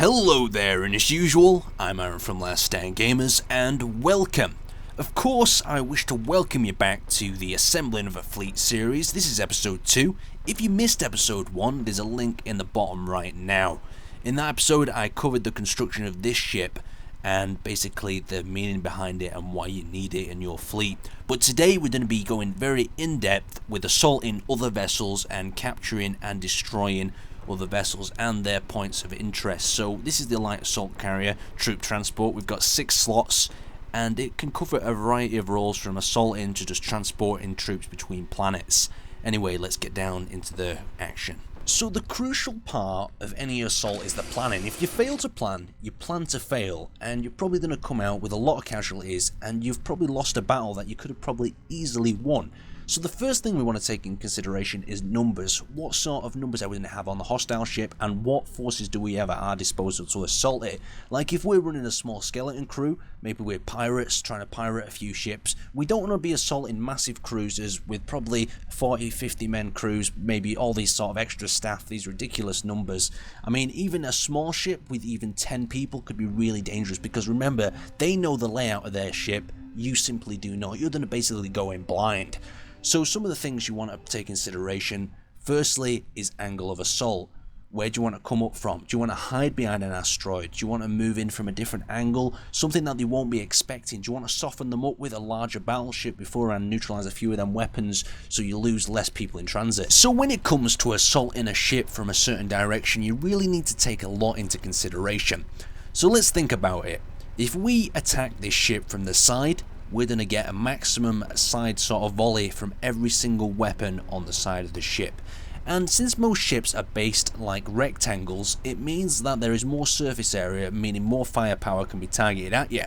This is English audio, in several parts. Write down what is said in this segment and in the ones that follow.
Hello there, and as usual, I'm Aaron from Last Stand Gamers, and welcome. Of course, I wish to welcome you back to the Assembling of a Fleet series. This is episode 2. If you missed episode 1, there's a link in the bottom right now. In that episode, I covered the construction of this ship, and basically the meaning behind it and why you need it in your fleet. But today we're going to be going very in-depth with assaulting other vessels and capturing and destroying other vessels and their points of interest. So this is the light assault carrier troop transport. We've got 6 slots and it can cover a variety of roles from assaulting to just transporting troops between planets. Anyway, let's get down into the action. So the crucial part of any assault is the planning. If you fail to plan, you plan to fail, and you're probably going to come out with a lot of casualties, and you've probably lost a battle that you could have probably easily won. So the first thing we want to take in consideration is numbers. What sort of numbers are we going to have on the hostile ship, and what forces do we have at our disposal to assault it? Like if we're running a small skeleton crew, maybe we're pirates trying to pirate a few ships, we don't want to be assaulting massive cruisers with probably 40-50 men crews, maybe all these sort of extra staff, these ridiculous numbers. I mean, even a small ship with even 10 people could be really dangerous, because remember, they know the layout of their ship, you simply do not. You're going to basically go in blind. So some of the things you want to take consideration, firstly, is angle of assault. Where do you want to come up from? Do you want to hide behind an asteroid? Do you want to move in from a different angle? Something that they won't be expecting? Do you want to soften them up with a larger battleship before and neutralize a few of them weapons so you lose less people in transit? So when it comes to assaulting a ship from a certain direction, you really need to take a lot into consideration. So let's think about it. If we attack this ship from the side, we're going to get a maximum side sort of volley from every single weapon on the side of the ship. And since most ships are based like rectangles, it means that there is more surface area, meaning more firepower can be targeted at you.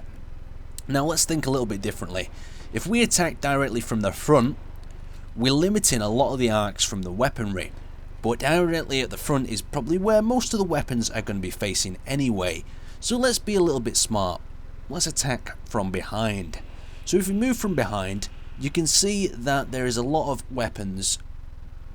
Now let's think a little bit differently. If we attack directly from the front, we're limiting a lot of the arcs from the weaponry. But directly at the front is probably where most of the weapons are going to be facing anyway. So let's be a little bit smart. Let's attack from behind. So if we move from behind, you can see that there is a lot of weapons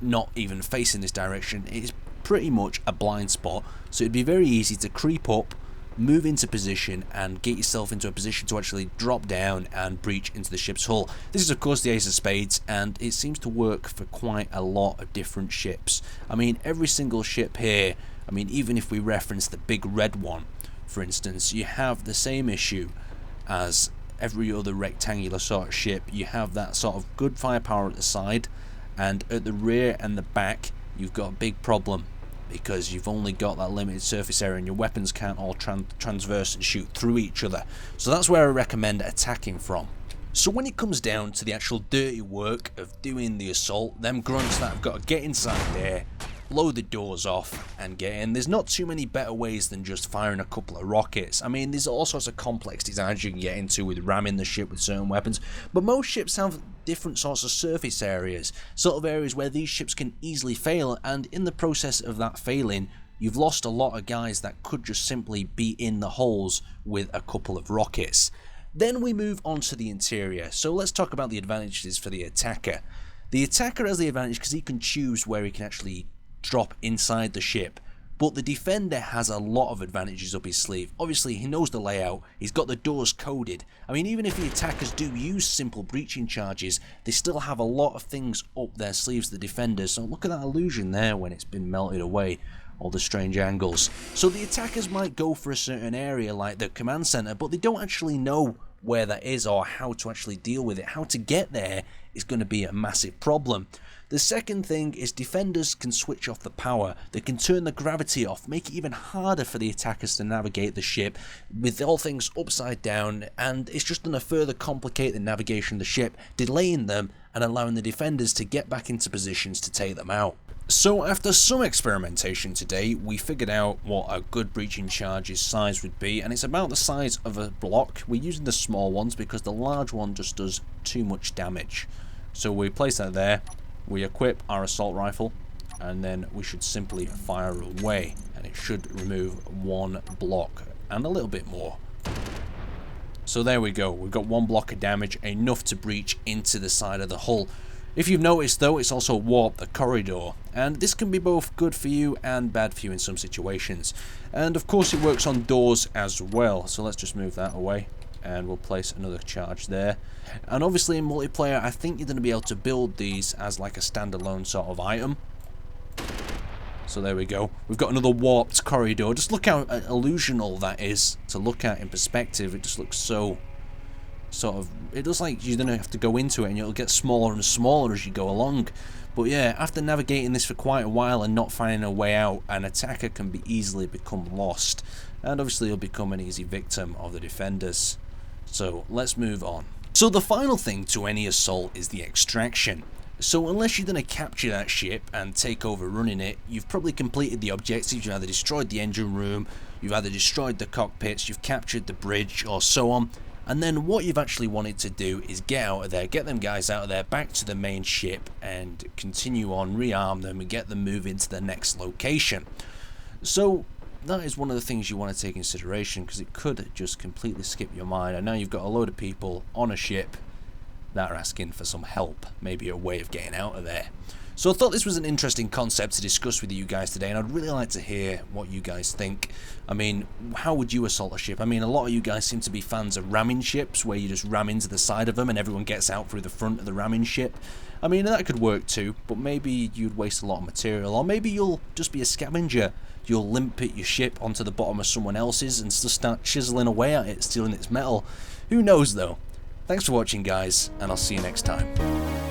not even facing this direction. It is pretty much a blind spot, so it'd be very easy to creep up, move into position, and get yourself into a position to actually drop down and breach into the ship's hull. This is of course the Ace of Spades, and it seems to work for quite a lot of different ships. I mean, every single ship here, I mean, even if we reference the big red one, for instance, you have the same issue as every other rectangular sort of ship. You have that sort of good firepower at the side, and at the rear and the back you've got a big problem because you've only got that limited surface area and your weapons can't all transverse and shoot through each other. So that's where I recommend attacking from. So when it comes down to the actual dirty work of doing the assault, them grunts that have got to get inside there, blow the doors off and get in. There's not too many better ways than just firing a couple of rockets. I mean, there's all sorts of complex designs you can get into with ramming the ship with certain weapons, but most ships have different sorts of surface areas, sort of areas where these ships can easily fail, and in the process of that failing, you've lost a lot of guys that could just simply be in the holes with a couple of rockets. Then we move on to the interior. So let's talk about the advantages for the attacker. The attacker has the advantage because he can choose where he can actually drop inside the ship, but the defender has a lot of advantages up his sleeve. Obviously he knows the layout, he's got the doors coded. I mean, even if the attackers do use simple breaching charges, they still have a lot of things up their sleeves, the defenders. So look at that illusion there when it's been melted away, all the strange angles. So the attackers might go for a certain area like the command center, but they don't actually know where that is or how to actually deal with it. How to get there is going to be a massive problem. The second thing is defenders can switch off the power. They can turn the gravity off, make it even harder for the attackers to navigate the ship with all things upside down, and it's just going to further complicate the navigation of the ship, delaying them and allowing the defenders to get back into positions to take them out. So after some experimentation today, we figured out what a good breaching charge's size would be, and it's about the size of a block. We're using the small ones because the large one just does too much damage. So we place that there. We equip our assault rifle, and then we should simply fire away, and it should remove one block and a little bit more. So there we go, we've got one block of damage, enough to breach into the side of the hull. If you've noticed though, it's also warped the corridor, and this can be both good for you and bad for you in some situations. And of course it works on doors as well, so let's just move that away and we'll place another charge there. And obviously in multiplayer I think you're going to be able to build these as like a standalone sort of item. So there we go. We've got another warped corridor. Just look how illusional that is to look at in perspective. It just looks so sort of, it looks like you're gonna have to go into it and it'll get smaller and smaller as you go along. But yeah, after navigating this for quite a while and not finding a way out, an attacker can be easily become lost, and obviously he'll become an easy victim of the defenders. So let's move on. So the final thing to any assault is the extraction. So unless you're going to capture that ship and take over running it, you've probably completed the objectives. You've either destroyed the engine room, you've either destroyed the cockpits, you've captured the bridge, or so on. And then what you've actually wanted to do is get out of there, get them guys out of there, back to the main ship, and continue on, rearm them, and get them moving to the next location. So that is one of the things you want to take into consideration, because it could just completely skip your mind, and now you've got a load of people on a ship that are asking for some help, maybe a way of getting out of there. So I thought this was an interesting concept to discuss with you guys today, and I'd really like to hear what you guys think. I mean, how would you assault a ship? I mean, a lot of you guys seem to be fans of ramming ships, where you just ram into the side of them and everyone gets out through the front of the ramming ship. I mean, that could work too, but maybe you'd waste a lot of material, or maybe you'll just be a scavenger. You'll limp your ship onto the bottom of someone else's and just start chiseling away at it, stealing its metal. Who knows though? Thanks for watching guys, and I'll see you next time.